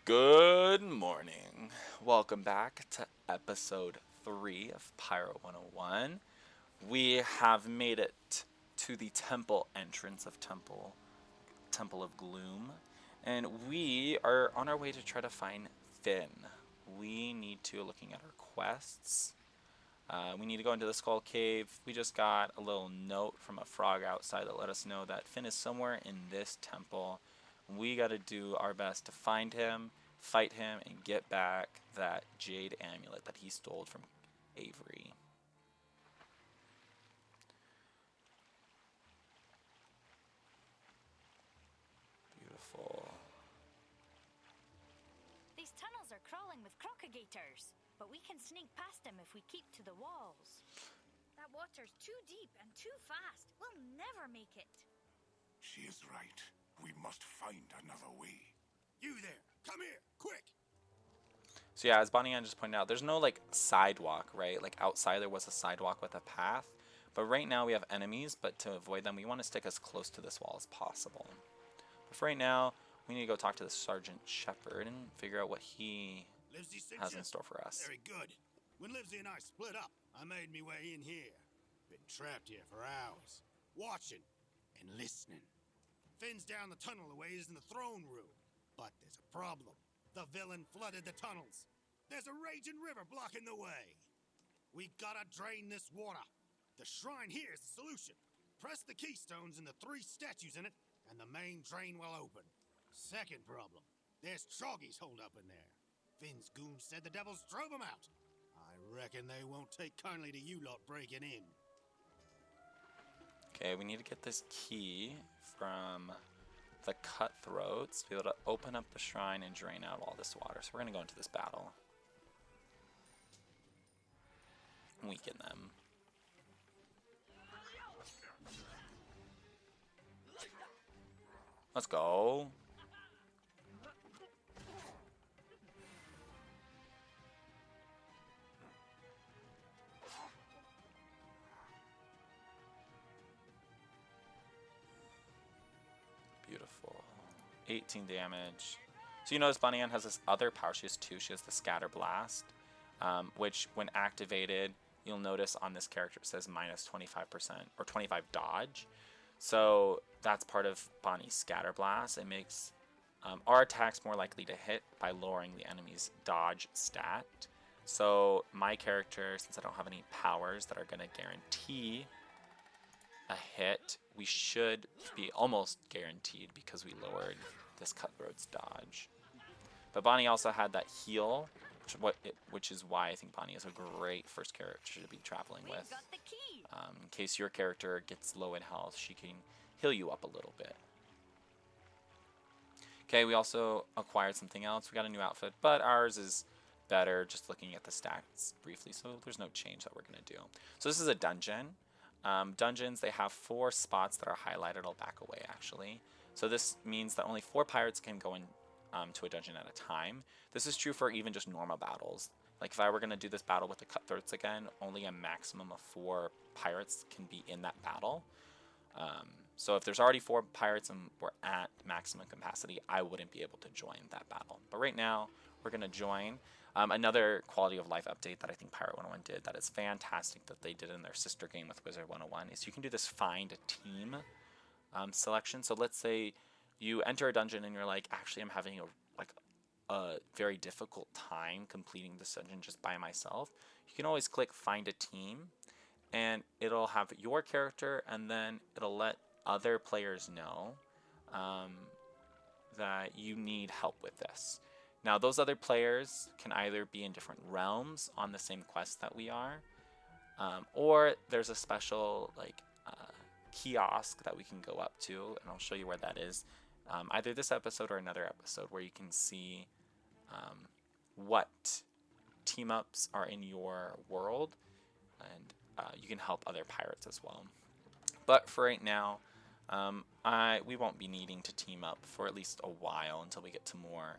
Good morning. Welcome back to episode 3 of Pirate 101. We have made it to the temple entrance of Temple of Gloom, and we are on our way to try to find Finn. We need to, looking at our quests, we need to go into the Skull Cave. We just got a little note from a frog outside that let us know that Finn is somewhere in this temple. We got to do our best to find him, fight him, and get back that jade amulet that he stole from Avery. Beautiful. These tunnels are crawling with crocodigators, but we can sneak past them if we keep to the walls. That water's too deep and too fast. We'll never make it. She is right. We must find another way. You there! Come here, quick! So yeah, as Bonnie Ann just pointed out, there's no like sidewalk, right? Like outside there was a sidewalk with a path. But right now we have enemies, but to avoid them, we want to stick as close to this wall as possible. But for right now, we need to go talk to the Sergeant Shepherd and figure out what he Livesey sent has you? in store for us. Very good. When Livesey and I split up, I made me way in here. Been trapped here for hours, watching and listening. Finn's down the tunnel a ways in the throne room. But there's a problem. The villain flooded the tunnels. There's a raging river blocking the way. We gotta drain this water. The shrine here is the solution. Press the keystones and the 3 statues in it, and the main drain will open. Second problem. There's troggies holed up in there. Finn's goons said the devils drove them out. I reckon they won't take kindly to you lot breaking in. Okay, we need to get this key from the cutthroats to be able to open up the shrine and drain out all this water. So we're going to go into this battle. Weaken them. Let's go. Beautiful. 18 damage. So you notice Bunny Ann has this other power she has too. She has the Scatter Blast, which when activated, you'll notice on this character it says minus 25% or 25 dodge. So that's part of Bonnie's Scatter Blast. It makes our attacks more likely to hit by lowering the enemy's dodge stat. So my character, since I don't have any powers that are going to guarantee a hit, we should be almost guaranteed because we lowered this cutthroat's dodge. But Bonnie also had that heal, which is why I think Bonnie is a great first character to be traveling with. Got the key. In case your character gets low in health, she can heal you up a little bit. Okay, we also acquired something else. We got a new outfit, but ours is better just looking at the stats briefly, so there's no change that we're going to do. So this is a dungeon. Dungeons, they have 4 spots that are highlighted. I'll back away, actually. So this means that only 4 pirates can go in to a dungeon at a time. This is true for even just normal battles. Like if I were going to do this battle with the cutthroats again, only a maximum of 4 pirates can be in that battle. So if there's already 4 pirates and we're at maximum capacity, I wouldn't be able to join that battle. But right now, we're going to join. Another quality of life update that I think Pirate 101 did that is fantastic that they did in their sister game with Wizard 101 is you can do this find a team selection. So let's say you enter a dungeon and you're like, actually I'm having a very difficult time completing this dungeon just by myself. You can always click find a team and it'll have your character and then it'll let other players know that you need help with this. Now, those other players can either be in different realms on the same quest that we are, or there's a special kiosk that we can go up to, and I'll show you where that is. Either this episode or another episode where you can see what team ups are in your world, and you can help other pirates as well. But for right now, we won't be needing to team up for at least a while until we get to more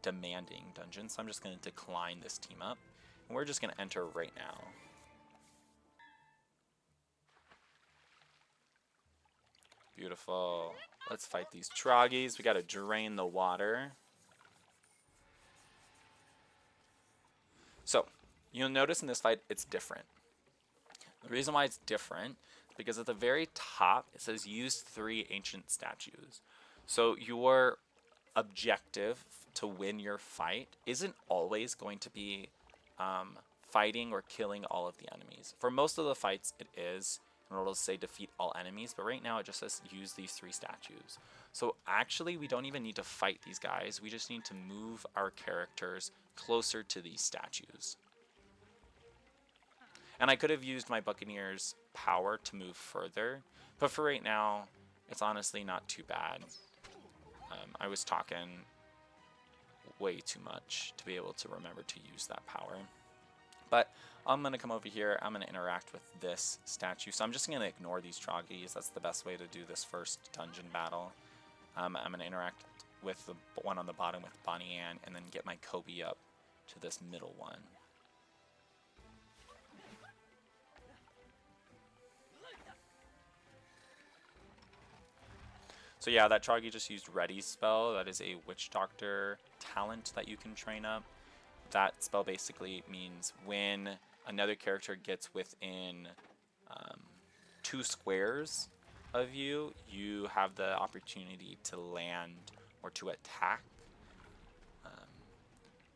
demanding dungeons. So I'm just going to decline this team up, and we're just going to enter right now. Beautiful. Let's fight these troggies. We got to drain the water. You'll notice in this fight it's different. The reason why it's different is because at the very top it says use 3 ancient statues. So your objective to win your fight isn't always going to be fighting or killing all of the enemies. For most of the fights it is, and it'll say defeat all enemies, but right now it just says use these 3 statues. So actually we don't even need to fight these guys, we just need to move our characters closer to these statues. And I could have used my Buccaneer's power to move further, but for right now it's honestly not too bad. I was talking way too much to be able to remember to use that power. But I'm going to come over here, I'm going to interact with this statue. So I'm just going to ignore these troggies. That's the best way to do this first dungeon battle. I'm going to interact with the one on the bottom with Bonnie Ann, and then get my Kobe up to this middle one. So yeah, that Troggy just used Ready spell. That is a Witch Doctor talent that you can train up. That spell basically means when another character gets within 2 squares of you, you have the opportunity to land or to attack.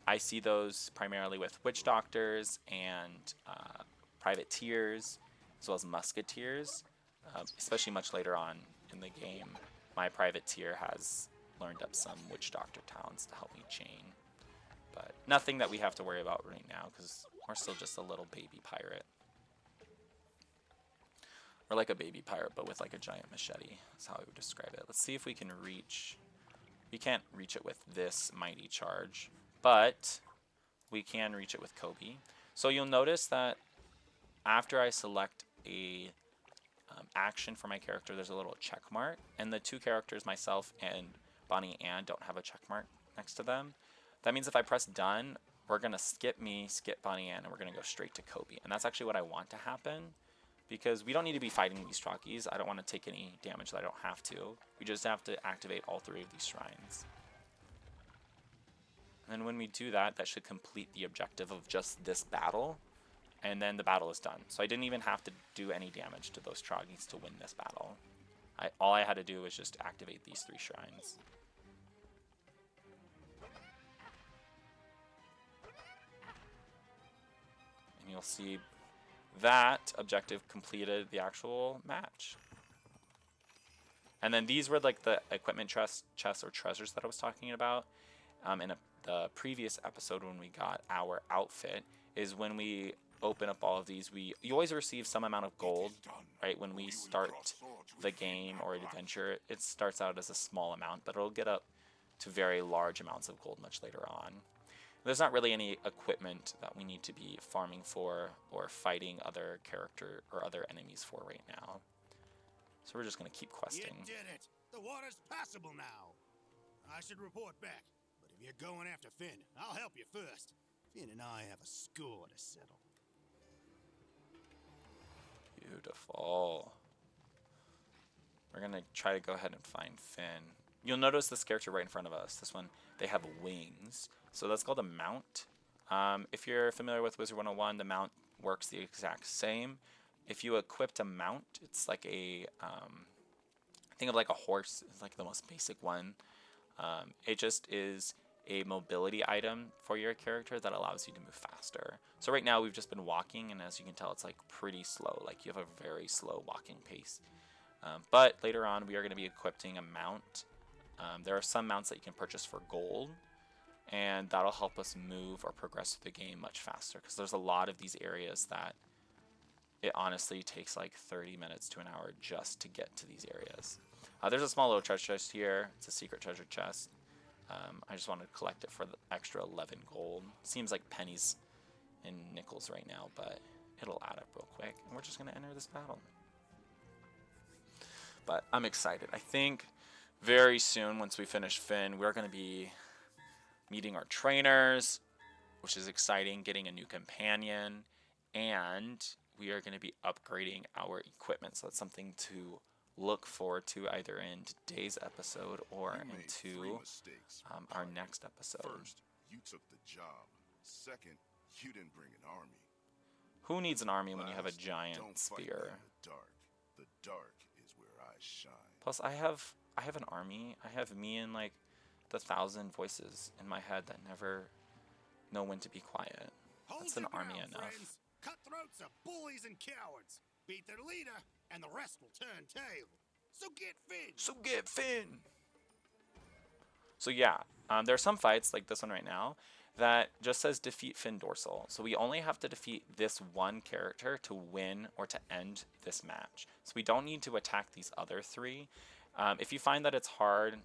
I see those primarily with Witch Doctors and Privateers, as well as Musketeers, especially much later on in the game. My Privateer has learned up some Witch Doctor talents to help me chain. But nothing that we have to worry about right now, because we're still just a little baby pirate. Or like a baby pirate, but with like a giant machete. That's how I would describe it. Let's see if we can reach... We can't reach it with this mighty charge, but we can reach it with Kobe. So you'll notice that after I select a action for my character, there's a little check mark, and the 2 characters, myself and Bonnie Ann, don't have a check mark next to them. That means if I press done, we're going to skip me, skip Bonnie Ann, and we're going to go straight to Kobe. And that's actually what I want to happen, because we don't need to be fighting these Troggies. I don't want to take any damage that I don't have to. We just have to activate all 3 of these shrines. And then when we do that, that should complete the objective of just this battle. And then the battle is done. So I didn't even have to do any damage to those Troggies to win this battle. All I had to do was just activate these 3 shrines. And you'll see that objective completed the actual match. And then these were like the equipment chests or treasures that I was talking about in the previous episode when we got our outfit, is when we open up all of these, you always receive some amount of gold, right? When we start the game or adventure, it starts out as a small amount, but it'll get up to very large amounts of gold much later on. There's not really any equipment that we need to be farming for or fighting other character or other enemies for right now. So we're just going to keep questing. You did it! The water's passable now! I should report back, but if you're going after Finn, I'll help you first. Finn and I have a score to settle. Beautiful. We're going to try to go ahead and find Finn. You'll notice this character right in front of us. This one, they have wings. So that's called a mount. If you're familiar with Wizard 101, the mount works the exact same. If you equipped a mount, it's like a, think of like a horse. It's like the most basic one. It just is a mobility item for your character that allows you to move faster. So right now we've just been walking, and as you can tell, it's like pretty slow. Like you have a very slow walking pace. But later on we are going to be equipping a mount. There are some mounts that you can purchase for gold, and that'll help us move or progress through the game much faster, because there's a lot of these areas that it honestly takes like 30 minutes to an hour just to get to these areas. There's a small little treasure chest here. It's a secret treasure chest. I just wanted to collect it for the extra 11 gold. Seems like pennies and nickels right now, but it'll add up real quick. And we're just going to enter this battle. But I'm excited. I think very soon, once we finish Finn, we're going to be meeting our trainers, which is exciting, getting a new companion, and we are going to be upgrading our equipment. So that's something to look forward to either in today's episode or into our next episode. First, you took the job. Second, You didn't bring an army. Who needs an army when you have a Last, giant don't fight me spear? in the dark. The dark is where I shine. Plus, I have an army. I have me and like the 1,000 voices in my head that never know when to be quiet. Hold That's an your army ground, enough. friends. Cutthroats are bullies and cowards. Beat their leader, and the rest will turn tail. So get Fin. So get Fin. So yeah, there are some fights like this one right now that just says defeat Fin Dorsal. So we only have to defeat this one character to win or to end this match. So we don't need to attack these other three. If you find that it's hard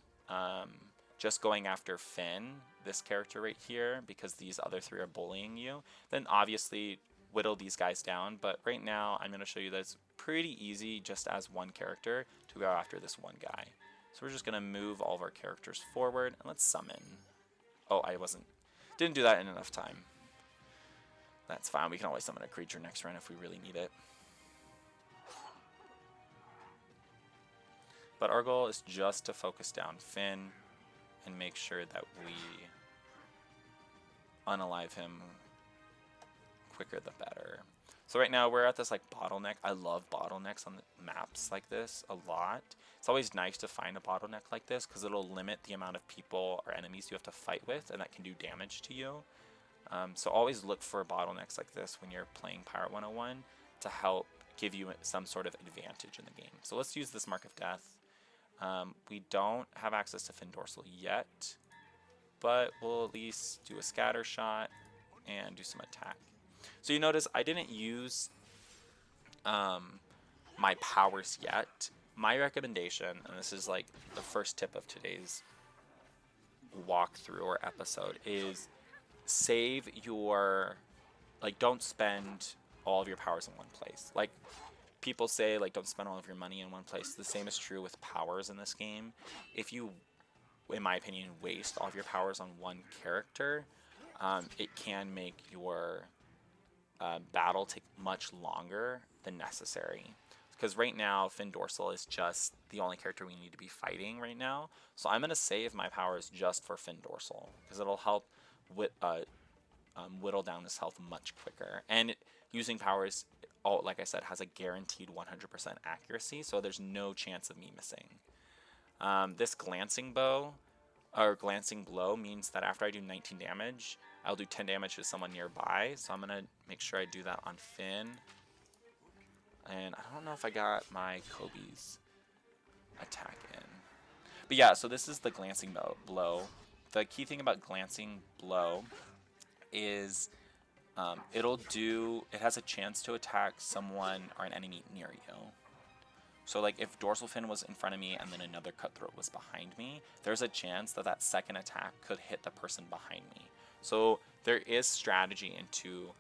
just going after Fin, this character right here, because these other three are bullying you, then obviously whittle these guys down. But right now I'm going to show you that it's pretty easy just as one character to go after this one guy. So we're just going to move all of our characters forward and let's summon. Oh, didn't do that in enough time. That's fine. We can always summon a creature next round if we really need it. But our goal is just to focus down Fin and make sure that we unalive him quicker the better. So right now we're at this like bottleneck. I love bottlenecks on the maps like this a lot. It's always nice to find a bottleneck like this because it'll limit the amount of people or enemies you have to fight with, and that can do damage to you. So always look for bottlenecks like this when you're playing Pirate 101 to help give you some sort of advantage in the game. So let's use this Mark of Death. We don't have access to Fin Dorsal yet, but we'll at least do a scatter shot and do some attack. So you notice I didn't use my powers yet. My recommendation, and this is like the first tip of today's walkthrough or episode, is save your, like, don't spend all of your powers in one place. Like, people say, like, don't spend all of your money in one place. The same is true with powers in this game. If you, in my opinion, waste all of your powers on one character, it can make your battle take much longer than necessary. Because right now, Fin Dorsal is just the only character we need to be fighting right now. So I'm going to save my powers just for Fin Dorsal, because it'll help whittle down his health much quicker. And using powers, like I said, has a guaranteed 100% accuracy, so there's no chance of me missing. This glancing bow, or glancing blow, means that after I do 19 damage, I'll do 10 damage to someone nearby. So I'm going to make sure I do that on Fin. And I don't know if I got my Kobe's attack in. But yeah, so this is the glancing blow. The key thing about glancing blow is it has a chance to attack someone or an enemy near you. So like if Dorsal Fin was in front of me and then another cutthroat was behind me, there's a chance that that second attack could hit the person behind me. So there is strategy into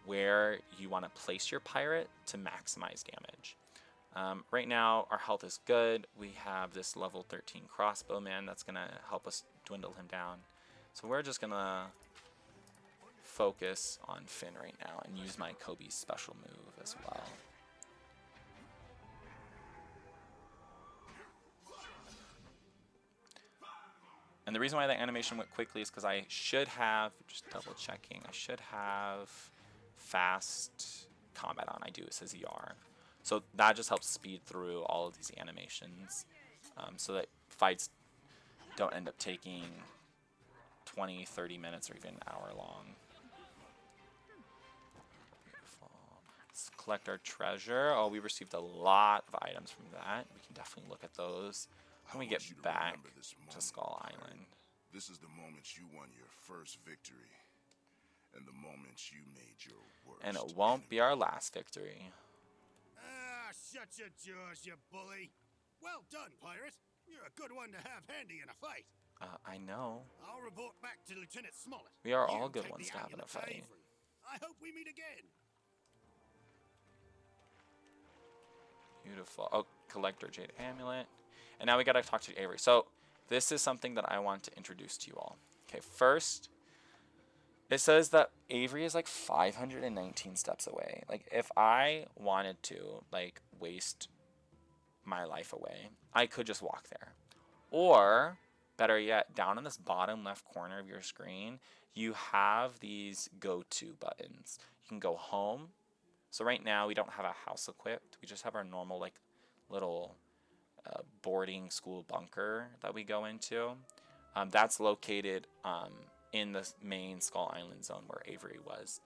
where you want to place your pirate to maximize damage. Right now our health is good. We have this level 13 crossbowman that's going to help us dwindle him down. So we're just going to focus on Fin right now and use my Kobe's special move as well. And the reason why that animation went quickly is because I should have, just double checking, I should have fast combat on. I do, it says ER. So that just helps speed through all of these animations so that fights don't end up taking 20, 30 minutes or even an hour long. Beautiful. Let's collect our treasure. Oh, we received a lot of items from that. We can definitely look at those when we get back to Skull Island. This is the moment you won your first victory, and the moment you made your worst. And it won't be our last victory. Ah, shut your jaws, you bully. Well done, pirate. You're a good one to have handy in a fight. I know. I'll report back to Lieutenant Smollett. We are You all good take ones the to have in a amulet to fight. Avery. I hope we meet again. Beautiful. Oh, Collector Jade Amulet. And now we gotta talk to Avery. So this is something that I want to introduce to you all. Okay, first, it says that Avery is like 519 steps away. Like, if I wanted to, like, waste my life away, I could just walk there. Or better yet, down in this bottom left corner of your screen, you have these go-to buttons. You can go home. So right now we don't have a house equipped. We just have our normal like little boarding school bunker that we go into. That's located in the main Skull Island zone where Avery was.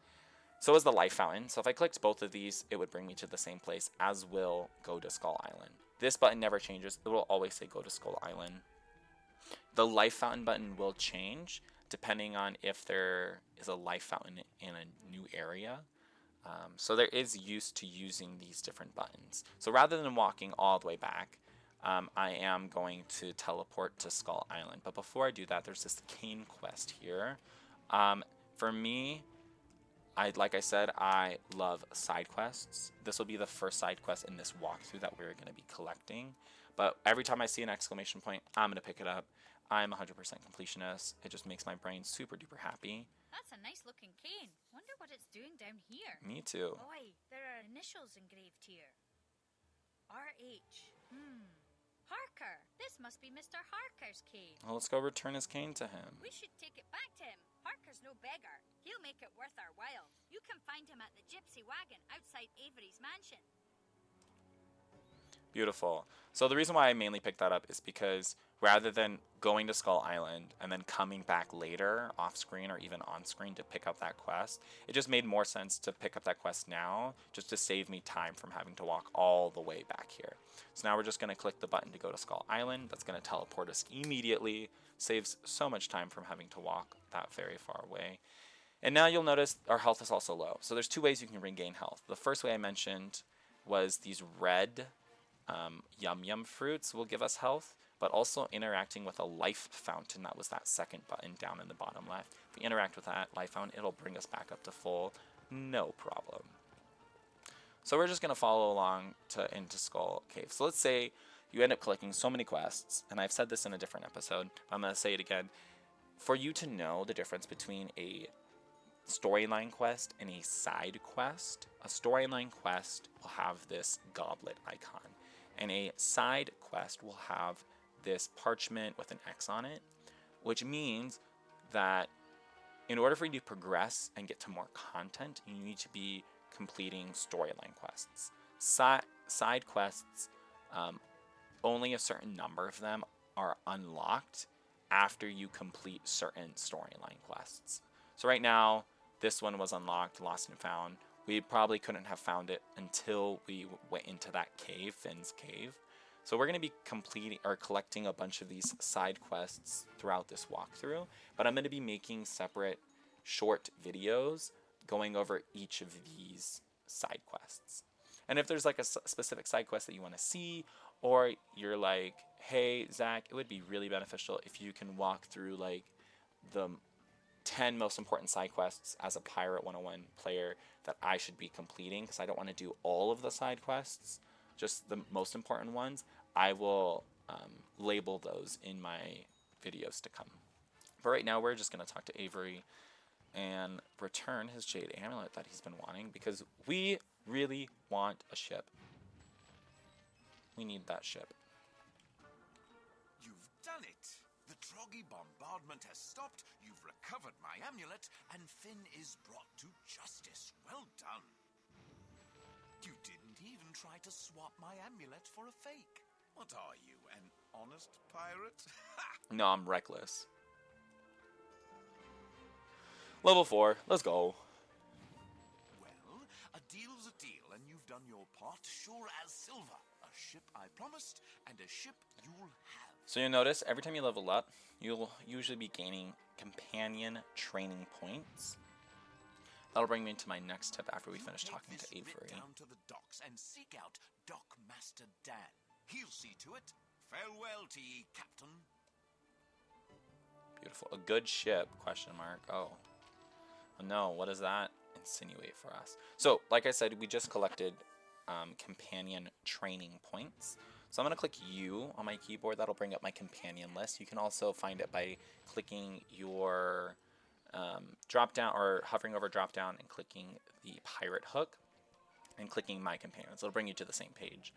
So is the life fountain. So if I clicked both of these, it would bring me to the same place, as will go to Skull Island. This button never changes. It will always say go to Skull Island. The life fountain button will change depending on if there is a life fountain in a new area. So there is use to using these different buttons. So rather than walking all the way back, I am going to teleport to Skull Island. But before I do that, there's this cane quest here. For me, like I said, I love side quests. This will be the first side quest in this walkthrough that we're going to be collecting. But every time I see an exclamation point, I'm going to pick it up. I'm 100% completionist. It just makes my brain super duper happy. That's a nice looking cane. Wonder what it's doing down here. Me too. Oi, there are initials engraved here. RH. Harker. This must be Mr. Harker's cane. Well, let's go return his cane to him. We should take it back to him. Harker's no beggar. He'll make it worth our while. You can find him at the Gypsy Wagon outside Avery's mansion. Beautiful. So the reason why I mainly picked that up is because rather than going to Skull Island and then coming back later off screen or even on screen to pick up that quest, it just made more sense to pick up that quest now just to save me time from having to walk all the way back here. So now we're just going to click the button to go to Skull Island. That's going to teleport us immediately. Saves so much time from having to walk that very far away. And now you'll notice our health is also low. So there's two ways you can regain health. The first way I mentioned was these red yum yum fruits will give us health, but also interacting with a life fountain. That was that second button down in the bottom left. If we interact with that life fountain, it'll bring us back up to full, no problem. So we're just going to follow along into Skull Cave. So let's say you end up collecting so many quests, and I've said this in a different episode, but I'm going to say it again. For you to know the difference between a storyline quest and a side quest, a storyline quest will have this goblet icon, and a side quest will have this parchment with an X on it, which means that in order for you to progress and get to more content, you need to be completing storyline quests. Side quests, only a certain number of them are unlocked after you complete certain storyline quests. So right now, this one was unlocked, Lost and Found. We probably couldn't have found it until we went into that cave, Finn's cave. So we're going to be collecting a bunch of these side quests throughout this walkthrough, but I'm going to be making separate short videos going over each of these side quests. And if there's like a specific side quest that you want to see, or you're like, hey, Zach, it would be really beneficial if you can walk through like the 10 most important side quests as a Pirate 101 player that I should be completing, because I don't want to do all of the side quests, just the most important ones. I will label those in my videos to come. But right now we're just going to talk to Avery and return his Jade Amulet that he's been wanting, because we really want a ship. We need that ship. You've done it! The Troggy bombardment has stopped, you've recovered my amulet, and Finn is brought to justice. Well done. You didn't even try to swap my amulet for a fake. What are you, an honest pirate? No, I'm reckless. Level 4, let's go. Well, a deal's a deal, and you've done your part sure as silver. A ship I promised, and a ship you'll have. So you'll notice every time you level up, you'll usually be gaining companion training points. That'll bring me to my next tip after we finish talking to Avery. Down to the docks and seek out Dock Master Dan. He'll see to it. Farewell to ye, Captain. Beautiful. A good ship, question mark. Oh no, what does that insinuate for us? So, like I said, we just collected companion training points. So I'm going to click U on my keyboard. That'll bring up my companion list. You can also find it by clicking your drop down, or hovering over drop down and clicking the pirate hook and clicking my companions. It'll bring you to the same page.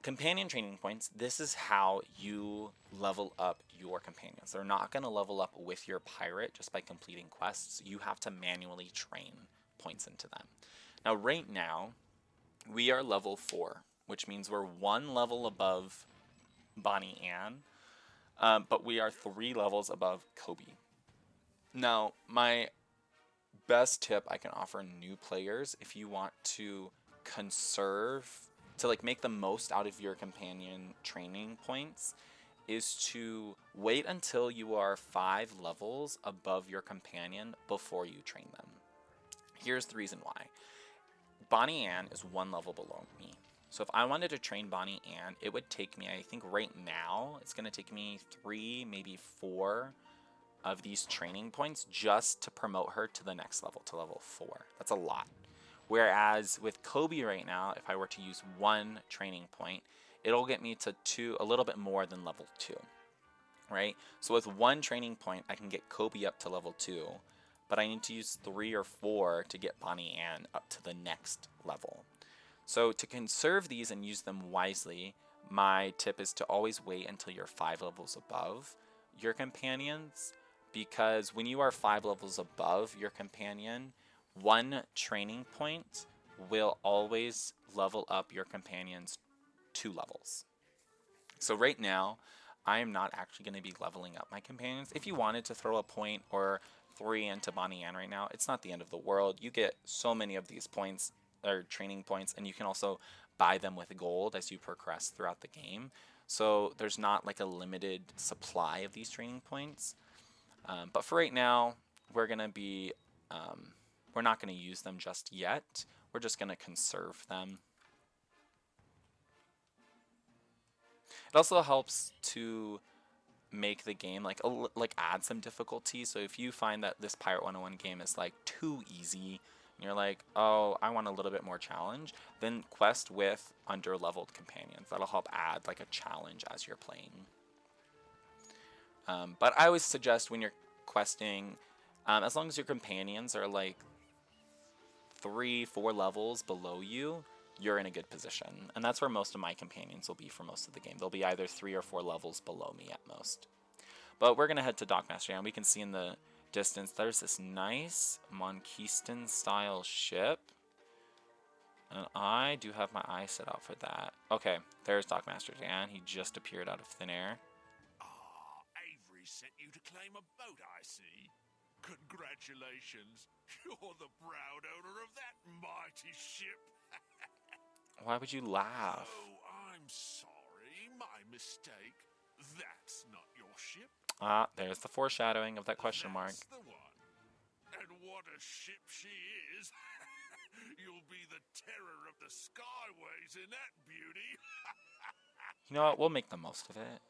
Companion training points, this is how you level up your companions. They're not going to level up with your pirate just by completing quests. You have to manually train points into them. Now, right now, we are level 4, which means we're 1 level above Bonnie Ann, but we are 3 levels above Kobe. Now, my best tip I can offer new players, if you want to conserve, to like make the most out of your companion training points, is to wait until you are 5 levels above your companion before you train them. Here's the reason why. Bonnie Ann is 1 level below me. So if I wanted to train Bonnie Ann, it would take me, I think right now, it's going to take me 3, maybe 4 of these training points just to promote her to the next level, to level 4. That's a lot. Whereas with Kobe right now, if I were to use 1 training point, it'll get me to a little bit more than level 2, right? So with 1 training point, I can get Kobe up to level 2, but I need to use 3 or 4 to get Bonnie Ann up to the next level. So to conserve these and use them wisely, my tip is to always wait until you're 5 levels above your companions, because when you are 5 levels above your companion, 1 training point will always level up your companions 2 levels. So right now, I am not actually going to be leveling up my companions. If you wanted to throw a point or 3 into Bonnie Ann right now, it's not the end of the world. You get so many of these points, or training points, and you can also buy them with gold as you progress throughout the game. So there's not like a limited supply of these training points. But for right now, we're going to be, we're not going to use them just yet. We're just going to conserve them. It also helps to make the game like add some difficulty. So if you find that this Pirate 101 game is like too easy, and you're like, oh, I want a little bit more challenge, then quest with under-leveled companions. That'll help add like a challenge as you're playing. But I always suggest when you're questing, as long as your companions are like 3-4 levels below you, you're in a good position. And that's where most of my companions will be for most of the game. They'll be either 3 or 4 levels below me at most. But we're going to head to Dockmaster, and we can see in the distance there's this nice Monquistan style ship. And I do have my eye set out for that. Okay, there's Dockmaster Dan. He just appeared out of thin air. Avery sent you to claim a boat, I see. Congratulations. You're the proud owner of that mighty ship. Why would you laugh? Oh, I'm sorry. My mistake. That's not your ship. Ah, there's the foreshadowing of that question mark. That's the one. And what a ship she is. You'll be the terror of the skyways in that beauty. You know what? We'll make the most of it.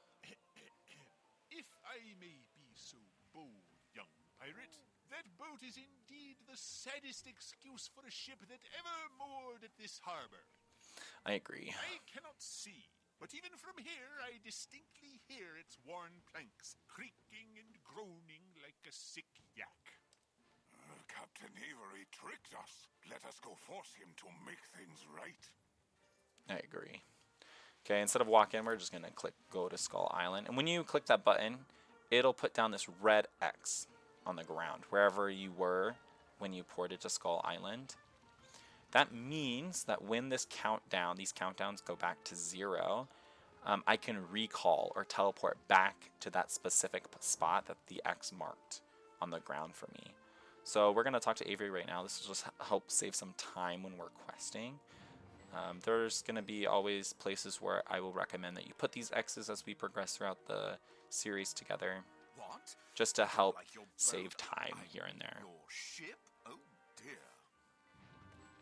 If I may be so bold, young pirate, that boat is indeed the saddest excuse for a ship that ever moored at this harbor. I agree. I cannot see, but even from here I distinctly hear its worn planks creaking and groaning like a sick yak. Captain Avery tricked us. Let us go force him to make things right. I agree. Okay, instead of walk in, we're just going to click go to Skull Island. And when you click that button, it'll put down this red X on the ground, wherever you were when you ported to Skull Island. That means that when this countdown, these countdowns go back to 0, I can recall or teleport back to that specific spot that the X marked on the ground for me. So we're going to talk to Avery right now. This will just help save some time when we're questing. There's going to be always places where I will recommend that you put these X's as we progress throughout the series together. What? Just to help Like your save boat, time here and there. Your ship? Oh dear.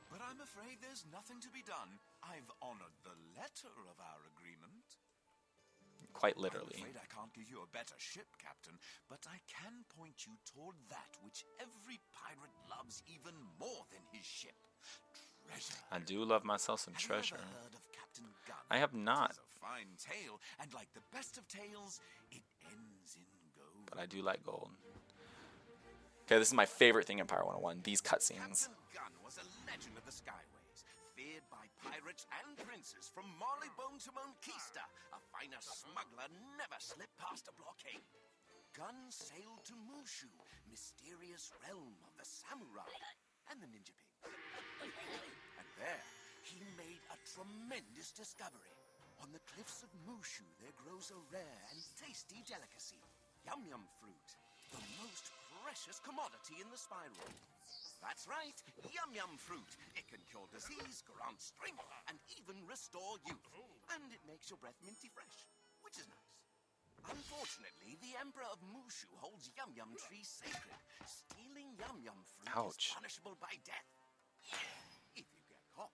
But I'm afraid there's nothing to be done. I've honored the letter of our agreement. Quite literally. I'm afraid I can't give you a better ship, Captain, but I can point you toward that which every pirate loves even more than his ship. Treasure. I do love myself some treasure. Have you ever heard of Captain Gunn? I have not. It's a fine tale, and like the best of tales, it ends in gold. But I do like gold. Okay, this is my favorite thing in Pirate 101, these cutscenes. Captain Gunn was a legend of the skyways, feared by pirates and princes from Marleybone to Monkista. A finer smuggler never slipped past a blockade. Gun sailed to Mushu, mysterious realm of the samurai and the ninja pigs. And there, he made a tremendous discovery. On the cliffs of Mushu, there grows a rare and tasty delicacy, yum-yum fruit, the most precious commodity in the spiral. That's right, yum-yum fruit. It can cure disease, grant strength, and even restore youth. And it makes your breath minty fresh, which is nice. Unfortunately, the Emperor of Mushu holds yum-yum trees sacred. Stealing yum-yum fruit is punishable by death. If you get caught.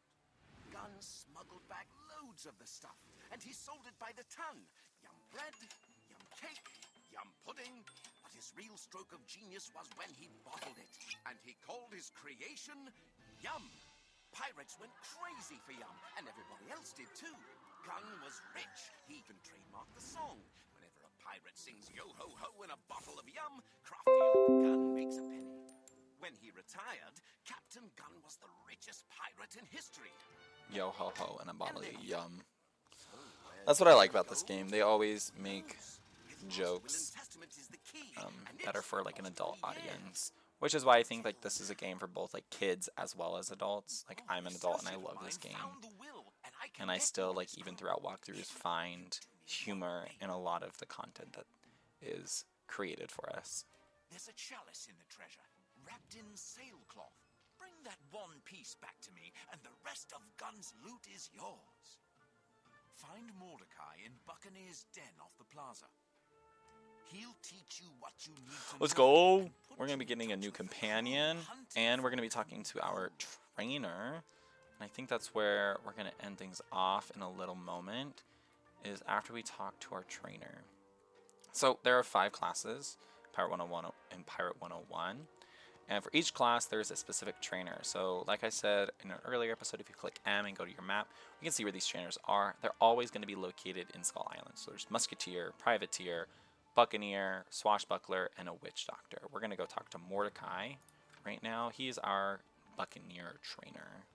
Gun smuggled back loads of the stuff, and he sold it by the ton. Yum bread, yum cake, yum pudding. But his real stroke of genius was when he bottled it, and he called his creation Yum. Pirates went crazy for Yum, and everybody else did too. Gun was rich. He even trademarked the song. Whenever a pirate sings yo-ho-ho in a bottle of Yum, crafty old Gun makes a penny. When he retired, Captain Gun was the richest pirate in history. Yo ho ho and a bottle of Yum. That's what I like about this game. They always make jokes that are for like an adult audience, which is why I think like this is a game for both like kids as well as adults. Like I'm an adult and I love this game, and I still like even throughout walkthroughs find humor in a lot of the content that is created for us. There's a chalice in the treasure, wrapped in sailcloth. Bring that one piece back to me, and the rest of Gun's loot is yours. Find Mordecai in Buccaneer's den off the plaza. He'll teach you what you need to Let's know. go! We're going to be getting a new companion, and we're going to be talking to our trainer. And I think that's where we're going to end things off in a little moment, is after we talk to our trainer. So there are 5 classes, Pirate 101 and Pirate 101. And for each class, there's a specific trainer. So like I said in an earlier episode, if you click M and go to your map, you can see where these trainers are. They're always going to be located in Skull Island. So there's Musketeer, Privateer, Buccaneer, Swashbuckler, and a Witch Doctor. We're going to go talk to Mordecai right now. He's our Buccaneer trainer.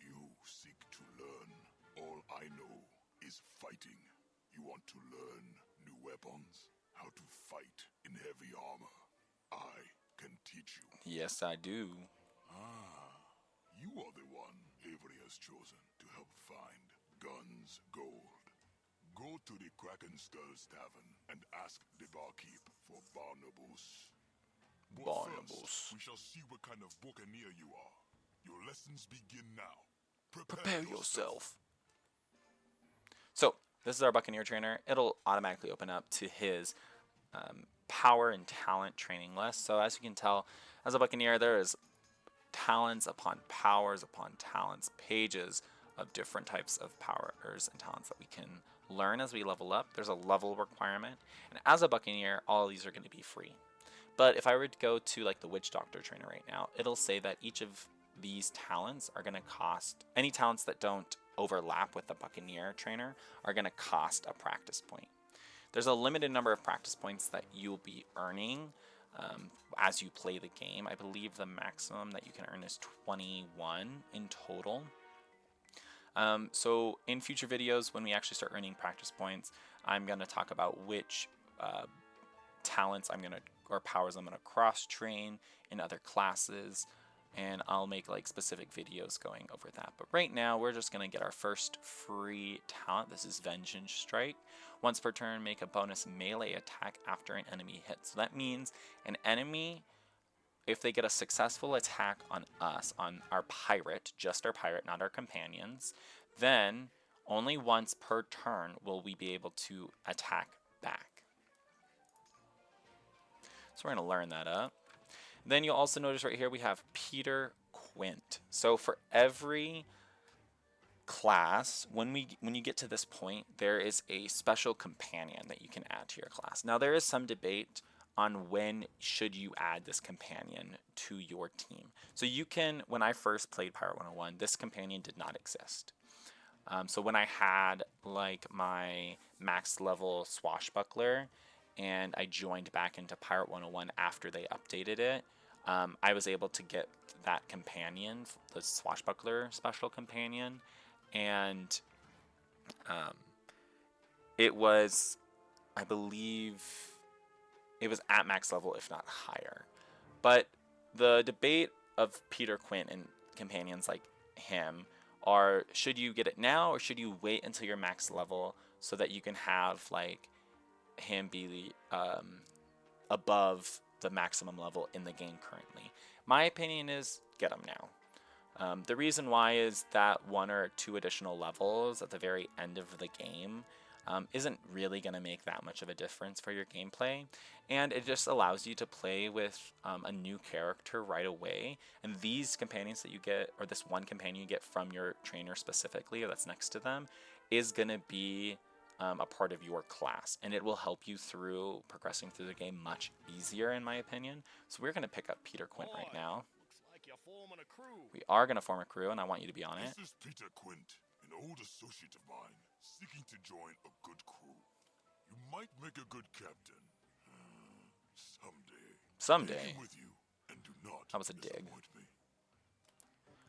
You seek to learn. All I know is fighting. You want to learn new weapons? How to fight in heavy armor? I can teach you. Yes, I do. You are the one Avery has chosen to help find Gun's gold. Go to the Kraken Skulls Tavern and ask the barkeep for Barnabas. But Barnabas. first, we shall see what kind of buccaneer you are. Your lessons begin now. Prepare yourself. So, this is our Buccaneer trainer. It'll automatically open up to his power and talent training list. So, as you can tell, as a Buccaneer, there is talents upon powers upon talents, pages of different types of powers and talents that we can learn as we level up. There's a level requirement. And as a Buccaneer, all of these are going to be free. But if I were to go to like the Witch Doctor trainer right now, it'll say that each of these talents are going to cost, any talents that don't overlap with the Buccaneer trainer are going to cost a practice point. There's a limited number of practice points that you'll be earning as you play the game. I believe the maximum that you can earn is 21 in total. So in future videos, when we actually start earning practice points, I'm going to talk about which talents or powers I'm going to cross train in other classes, and I'll make like specific videos going over that. But right now, we're just going to get our first free talent. This is Vengeance Strike. Once per turn, make a bonus melee attack after an enemy hits. So that means an enemy, if they get a successful attack on us, on our pirate, just our pirate, not our companions, then only once per turn will we be able to attack back. So we're going to learn that up. Then you'll also notice right here we have Peter Quint. So for every class, when you get to this point, there is a special companion that you can add to your class. Now there is some debate on when should you add this companion to your team. So you can, when I first played Pirate 101, this companion did not exist. So when I had like my max level Swashbuckler and I joined back into Pirate101 after they updated it, I was able to get that companion, the Swashbuckler special companion, and it was, I believe, it was at max level, if not higher. But the debate of Peter Quint and companions like him are, should you get it now or should you wait until you're max level so that you can have like him be above the maximum level in the game currently? My opinion is get him now. The reason why is that 1 or 2 additional levels at the very end of the game isn't really going to make that much of a difference for your gameplay, and it just allows you to play with a new character right away. And these companions that you get, or this one companion you get from your trainer specifically, or that's next to them, is going to be a part of your class, and it will help you through progressing through the game much easier, in my opinion. So we're going to pick up Peter Quint right now. Looks like you're forming a crew. We are going to form a crew, and I want you to be on it. This is Peter Quint, an old associate of mine, seeking to join a good crew. You might make a good captain. Someday. Take him with you, and do not That was a dig. disappoint me.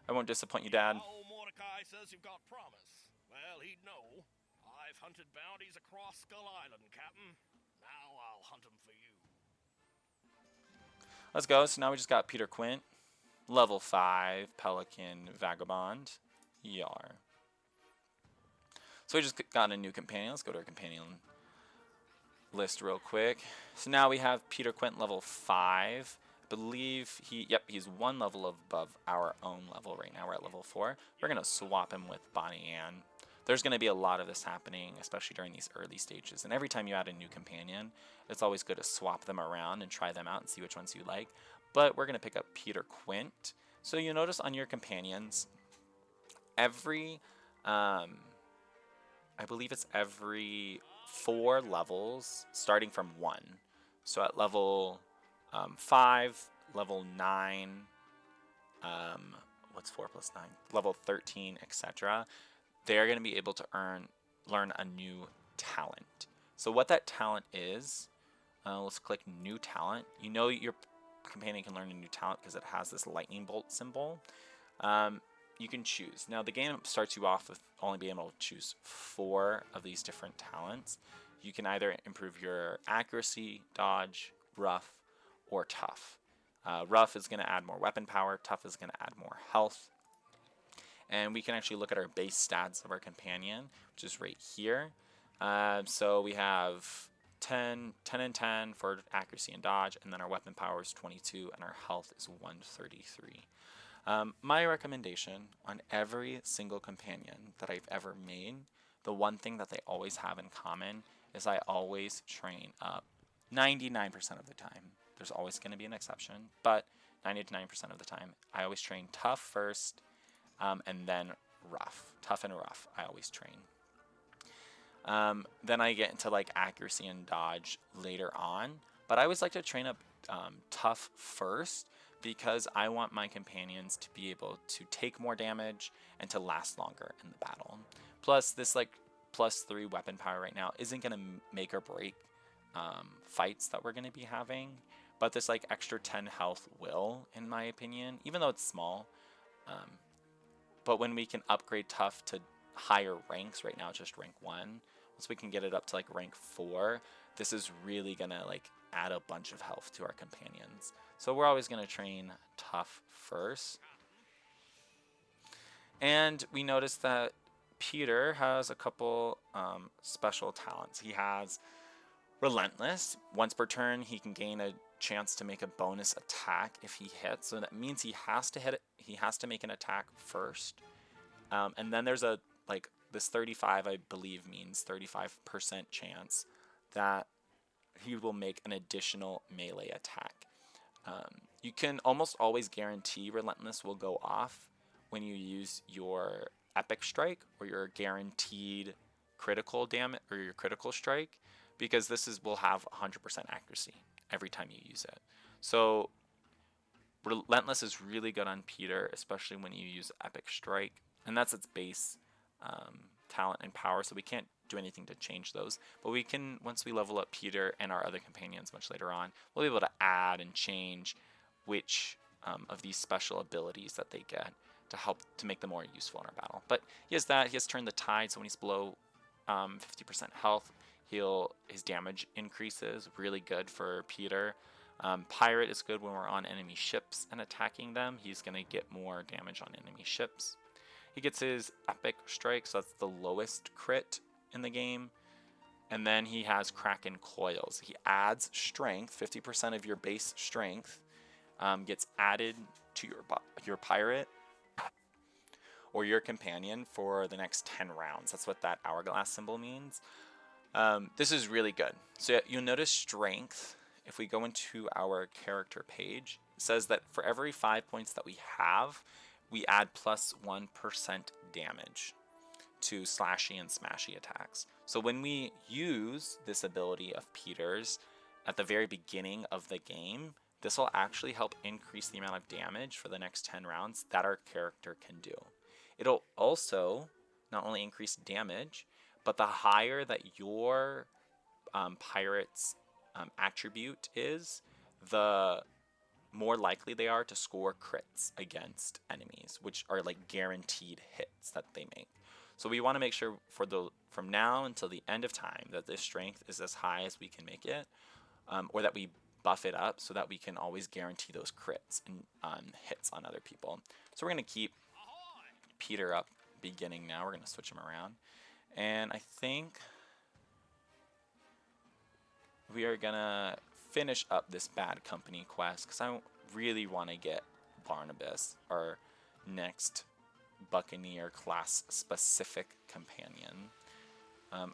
I won't disappoint you, Dad. Old Mordecai says you've got promise. Well, he'd know. I've hunted bounties across Skull Island, Captain. Now I'll hunt 'em for you. Let's go. So now we just got Peter Quint, level 5 Pelican Vagabond. Yar. So we just got a new companion. Let's go to our companion list real quick. So now we have Peter Quint, level 5. I believe he's 1 level above our own level right now. We're at level 4. We're going to swap him with Bonnie Ann. There's going to be a lot of this happening, especially during these early stages. And every time you add a new companion, it's always good to swap them around and try them out and see which ones you like. But we're going to pick up Peter Quint. So you notice on your companions, every, I believe it's every 4 levels, starting from 1. So at level 5, level 9, what's 4 plus 9? Level 13, etc. They're going to be able to learn a new talent. So what that talent is, let's click new talent. You know your companion can learn a new talent because it has this lightning bolt symbol. You can choose. Now the game starts you off with only being able to choose 4 of these different talents. You can either improve your accuracy, dodge, rough, or tough. Rough is going to add more weapon power. Tough is going to add more health. And we can actually look at our base stats of our companion, which is right here. So we have 10 and 10 for accuracy and dodge, and then our weapon power is 22, and our health is 133. My recommendation on every single companion that I've ever made, the one thing that they always have in common is I always train up 99% of the time. There's always going to be an exception, but 99% of the time, I always train tough first, and then rough. Tough and rough, I always train. Then I get into like accuracy and dodge later on, but I always like to train up tough first because I want my companions to be able to take more damage and to last longer in the battle. Plus, this like +3 weapon power right now isn't going to make or break fights that we're going to be having, but this like extra 10 health will, in my opinion, even though it's small. But when we can upgrade tough to higher ranks, right now it's just rank 1. Once we can get it up to like rank 4, this is really gonna like add a bunch of health to our companions. So we're always gonna train tough first. And we noticed that Peter has a couple special talents. He has Relentless. Once per turn, he can gain a chance to make a bonus attack if he hits. So that means he has to hit it. He has to make an attack first. And then there's a like this 35, I believe, means 35% chance that he will make an additional melee attack. You can almost always guarantee Relentless will go off when you use your Epic Strike or your guaranteed critical damage or your critical strike, because will have 100% accuracy every time you use it. So Relentless is really good on Peter, especially when you use Epic Strike, and that's its base talent and power, so we can't do anything to change those. But we can, once we level up Peter and our other companions much later on, we'll be able to add and change which of these special abilities that they get to help to make them more useful in our battle. But he has that. He has Turn the Tide, so when he's below 50% health, his damage increases. Really good for Peter. Pirate is good when we're on enemy ships and attacking them. He's going to get more damage on enemy ships. He gets his Epic Strike, so that's the lowest crit in the game. And then he has Kraken Coils. He adds strength, 50% of your base strength gets added to your pirate or your companion for the next 10 rounds. That's what that hourglass symbol means. This is really good. So you'll notice strength. If we go into our character page, it says that for every 5 points that we have, we add plus 1% damage to slashy and smashy attacks. So when we use this ability of Peter's at the very beginning of the game, this will actually help increase the amount of damage for the next 10 rounds that our character can do. It'll also not only increase damage, but the higher that your pirate's attribute is, the more likely they are to score crits against enemies, which are like guaranteed hits that they make. So we want to make sure from now until the end of time that this strength is as high as we can make it, or that we buff it up so that we can always guarantee those crits and hits on other people. So we're going to keep Peter up beginning now. We're going to switch him around. And I think we are going to finish up this Bad Company quest because I really want to get Barnabas, our next Buccaneer class specific companion.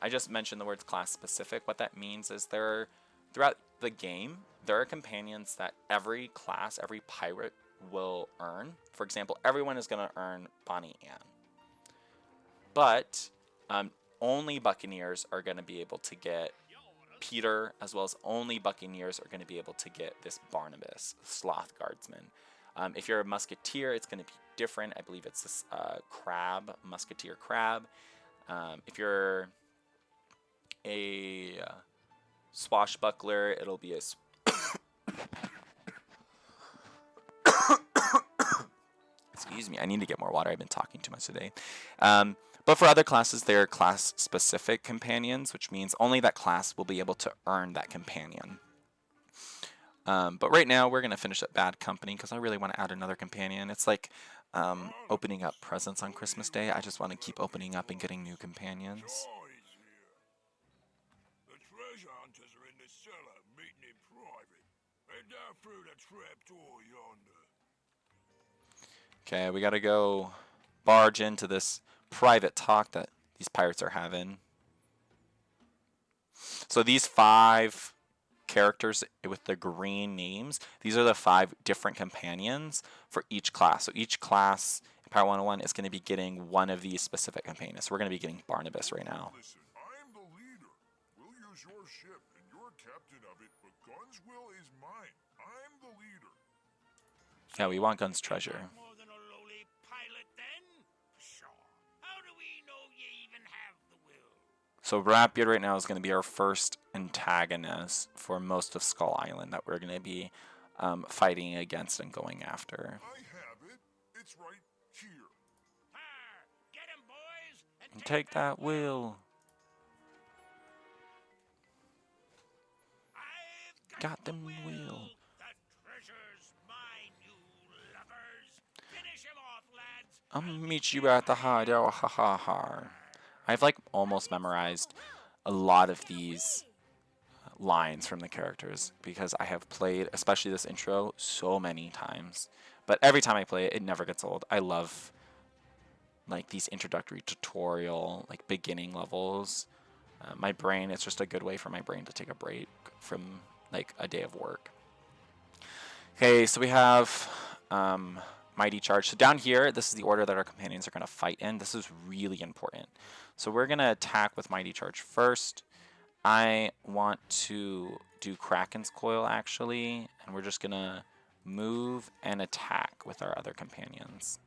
I just mentioned the words class specific. What that means is throughout the game, there are companions that every class, every pirate will earn. For example, everyone is going to earn Bonnie Ann. But only Buccaneers are going to be able to get Peter, as well as only Buccaneers are going to be able to get this Barnabas, Sloth Guardsman. If you're a Musketeer, it's going to be different. I believe it's this crab, Musketeer crab. If you're a swashbuckler, it'll be a excuse me, I need to get more water. I've been talking too much today. But for other classes, they're class-specific companions, which means only that class will be able to earn that companion. But right now, we're going to finish up Bad Company because I really want to add another companion. It's like opening up presents on Christmas Day. I just want to keep opening up and getting new companions. The treasure hunters are in the cellar, meeting in private. Head down through the trapdoor yonder. Okay, we got to go barge into this private talk that these pirates are having. So these 5 characters with the green names, these are the 5 different companions for each class. So each class in Pirate101 is going to be getting one of these specific companions. So we're going to be getting Barnabas right now. Listen, I'm the leader. We'll use your ship and you're captain of it, but Guns will is mine. I'm the leader. Yeah, we want Gun's treasure. More than a lowly pilot, then? Sure. How do we know you even have the will? So Rapier right now is going to be our first antagonist for most of Skull Island that we're going to be fighting against and going after. I have it. It's right here. Get him, boys, and Take that will. I've Got them will. The treasure's mine, you lovers. Finish him off, lads. I'll meet you at the hideout. Ha ha ha. I've like almost memorized a lot of these lines from the characters because I have played, especially this intro, so many times. But every time I play it, it never gets old. I love like these introductory tutorial, like beginning levels. My brain, it's just a good way for my brain to take a break from like a day of work. Okay, so we have Mighty Charge. So down here, this is the order that our companions are going to fight in. This is really important. So we're going to attack with Mighty Charge first. I want to do Kraken's Coil, actually, and we're just going to move and attack with our other companions.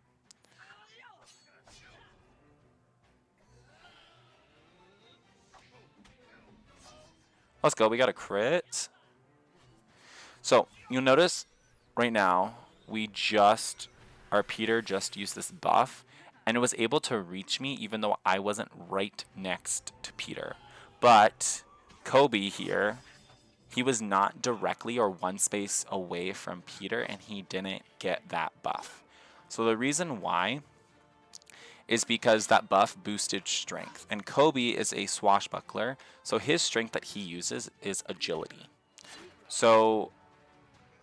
Let's go. We got a crit. So you'll notice right now our Peter just used this buff, and it was able to reach me even though I wasn't right next to Peter. But Kobe here, he was not directly or one space away from Peter, and he didn't get that buff. So the reason why is because that buff boosted strength. And Kobe is a swashbuckler, so his strength that he uses is agility. So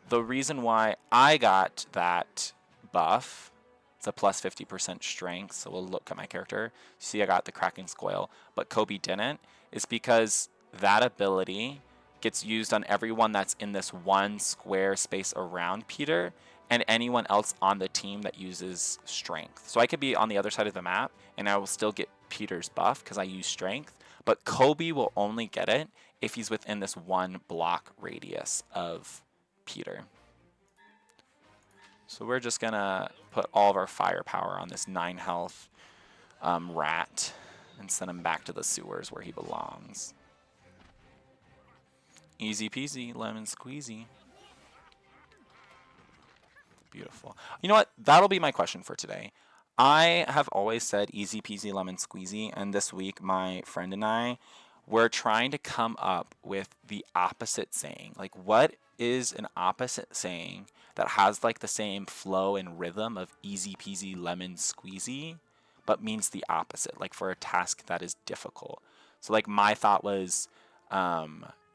the reason why I got that buff, it's a plus 50% strength, so we'll look at my character. See, I got the cracking scoil, but Kobe didn't, is because that ability gets used on everyone that's in this one square space around Peter, and anyone else on the team that uses strength. So I could be on the other side of the map, and I will still get Peter's buff because I use strength, but Kobe will only get it if he's within this one block radius of Peter. So we're just gonna put all of our firepower on this 9 health rat and send him back to the sewers where he belongs. Easy peasy, lemon squeezy. Beautiful. You know what? That'll be my question for today. I have always said easy peasy lemon squeezy, and this week my friend and I were trying to come up with the opposite saying. Like, what is an opposite saying that has like the same flow and rhythm of easy peasy lemon squeezy, but means the opposite, like for a task that is difficult? So like my thought was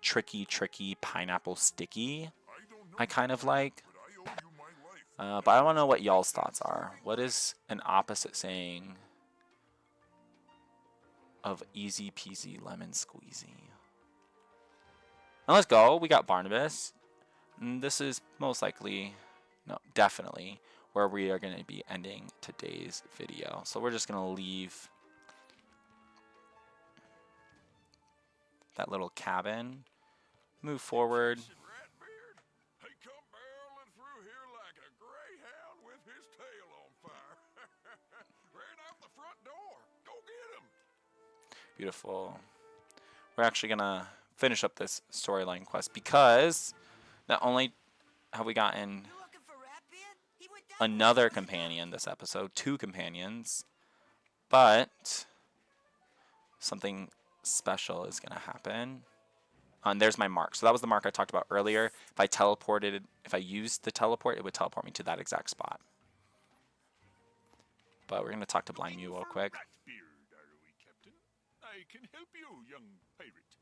tricky, tricky, pineapple sticky. I kind of like. But I want to know what y'all's thoughts are. What is an opposite saying of easy peasy lemon squeezy? Now let's go. We got Barnabas. And this is most likely, no, definitely where we are going to be ending today's video. So we're just going to leave that little cabin, move forward. Beautiful. We're actually going to finish up this storyline quest because not only have we gotten another companion this episode, 2 companions, but something special is going to happen. And there's my mark. So that was the mark I talked about earlier. If I used the teleport, it would teleport me to that exact spot. But we're going to talk to Blind Mew real quick. I can help you, young pirate.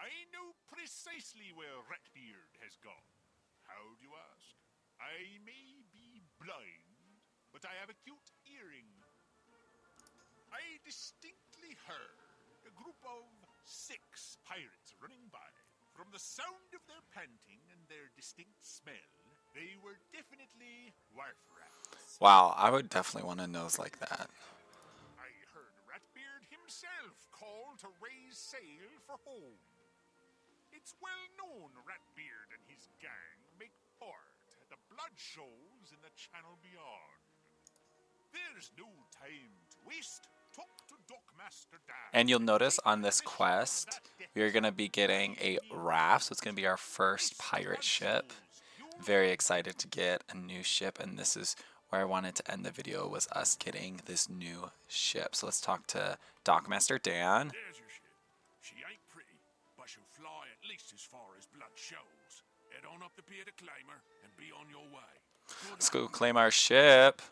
I know precisely where Ratbeard has gone. How do you ask? I may be blind, but I have a cute earring. I distinctly heard a group of 6 pirates running by. From the sound of their panting and their distinct smell, they were definitely wharf rats. Wow, I would definitely want a nose like that. Himself called to raise sail for home. It's well known Ratbeard and his gang make port at the blood shows in the channel beyond. There's no time to waste. Talk to Dockmaster Dan. And you'll notice on this quest, we're going to be getting a raft, so it's going to be our first pirate ship. Very excited to get a new ship, and this is where I wanted to end the video, was us getting this new ship. So let's talk to Dockmaster Dan. There's your ship. She ain't pretty, but she'll fly at least as far as blood shows. Head on up the pier to claim her and be on your way. Let's go claim our ship.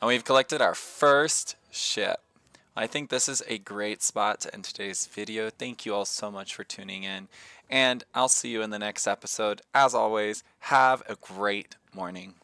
And we've collected our first ship. I think this is a great spot to end today's video. Thank you all so much for tuning in, and I'll see you in the next episode. As always, have a great morning.